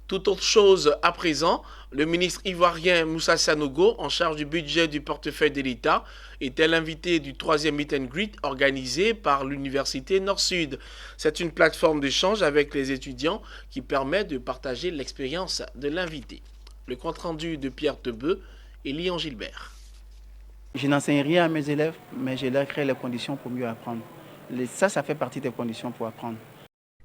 Toute autre chose à présent, le ministre ivoirien Moussa Sanogo, en charge du budget du portefeuille de l'État, était l'invité du troisième meet and greet organisé par l'Université Nord-Sud. C'est une plateforme d'échange avec les étudiants qui permet de partager l'expérience de l'invité. Le compte-rendu de Pierre Tebeu et Lyon Gilbert. Je n'enseigne rien à mes élèves, mais je leur crée les conditions pour mieux apprendre. Ça fait partie des conditions pour apprendre.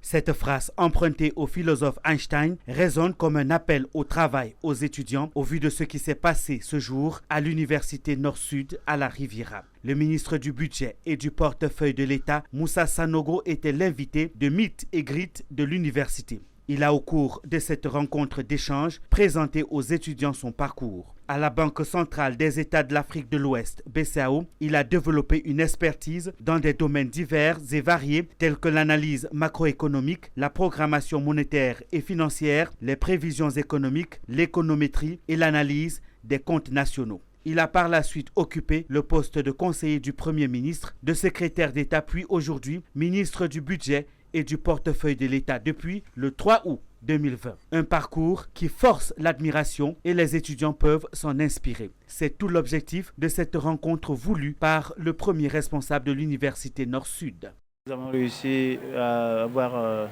Cette phrase empruntée au philosophe Einstein résonne comme un appel au travail aux étudiants au vu de ce qui s'est passé ce jour à l'Université Nord-Sud à la Riviera. Le ministre du Budget et du portefeuille de l'État, Moussa Sanogo, était l'invité de Meet et Greet de l'université. Il a, au cours de cette rencontre d'échange, présenté aux étudiants son parcours. À la Banque centrale des États de l'Afrique de l'Ouest, BCAO, il a développé une expertise dans des domaines divers et variés tels que l'analyse macroéconomique, la programmation monétaire et financière, les prévisions économiques, l'économétrie et l'analyse des comptes nationaux. Il a par la suite occupé le poste de conseiller du Premier ministre, de secrétaire d'État, puis aujourd'hui ministre du Budget et du portefeuille de l'État depuis le 3 août 2020. Un parcours qui force l'admiration et les étudiants peuvent s'en inspirer. C'est tout l'objectif de cette rencontre voulue par le premier responsable de l'Université Nord-Sud. Nous avons réussi à avoir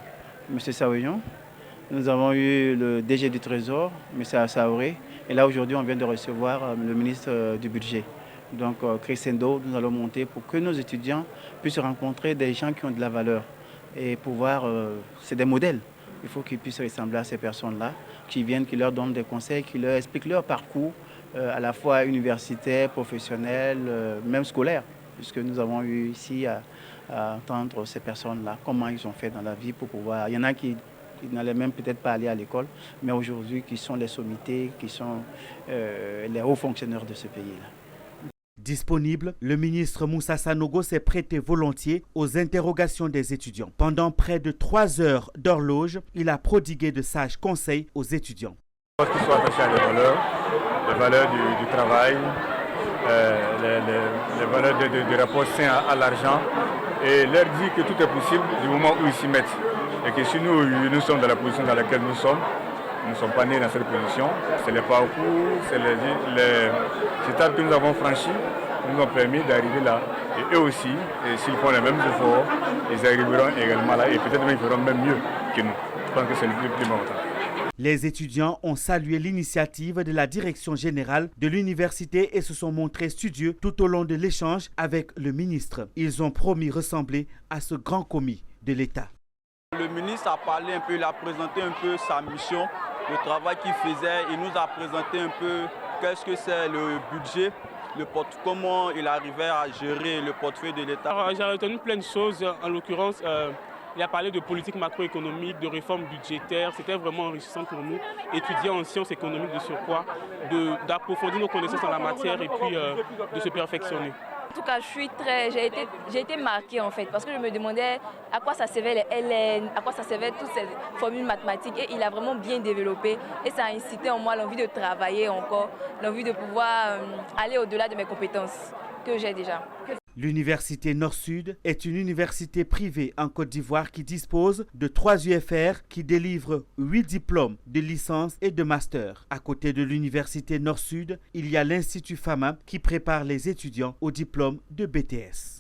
M. Saouyon. Nous avons eu le DG du Trésor, M. Assaoré. Et là, aujourd'hui, on vient de recevoir le ministre du Budget. Donc, crescendo, nous allons monter pour que nos étudiants puissent rencontrer des gens qui ont de la valeur. Et pouvoir, c'est des modèles. Il faut qu'ils puissent ressembler à ces personnes-là, qui viennent, qui leur donnent des conseils, qui leur expliquent leur parcours, à la fois universitaire, professionnel, même scolaire, puisque nous avons eu ici à entendre ces personnes-là, comment ils ont fait dans la vie pour pouvoir... Il y en a qui n'allaient même peut-être pas aller à l'école, mais aujourd'hui qui sont les sommités, qui sont les hauts fonctionnaires de ce pays-là. Disponible, le ministre Moussa Sanogo s'est prêté volontiers aux interrogations des étudiants. Pendant près de 3 heures d'horloge, il a prodigué de sages conseils aux étudiants. Qu'ils soient attachés à les valeurs du travail, les valeurs du rapport sain à l'argent, et leur dire que tout est possible du moment où ils s'y mettent. Et que si nous sommes dans la position dans laquelle nous ne sommes pas nés dans cette position. C'est le parcours, c'est les étapes que nous avons franchies qui nous ont permis d'arriver là. Et eux aussi, s'ils font les mêmes efforts, ils arriveront également là et peut-être même ils feront même mieux que nous. Je pense que c'est le plus important. Les étudiants ont salué l'initiative de la direction générale de l'université et se sont montrés studieux tout au long de l'échange avec le ministre. Ils ont promis ressembler à ce grand commis de l'État. Le ministre a parlé un peu, il a présenté un peu sa mission, le travail qu'il faisait. Il nous a présenté un peu qu'est-ce que c'est le budget, comment il arrivait à gérer le portefeuille de l'État. J'ai retenu plein de choses. En l'occurrence, il a parlé de politique macroéconomique, de réforme budgétaire. C'était vraiment enrichissant pour nous, étudiants en sciences économiques de surcroît, d'approfondir nos connaissances en la matière et puis de se perfectionner. En tout cas, j'ai été marquée en fait, parce que je me demandais à quoi ça servait les LN, à quoi ça servait toutes ces formules mathématiques, et il a vraiment bien développé et ça a incité en moi l'envie de travailler encore, l'envie de pouvoir aller au-delà de mes compétences que j'ai déjà. L'Université Nord-Sud est une université privée en Côte d'Ivoire qui dispose de 3 UFR qui délivrent 8 diplômes de licence et de master. À côté de l'Université Nord-Sud, il y a l'Institut FAMA qui prépare les étudiants au diplôme de BTS.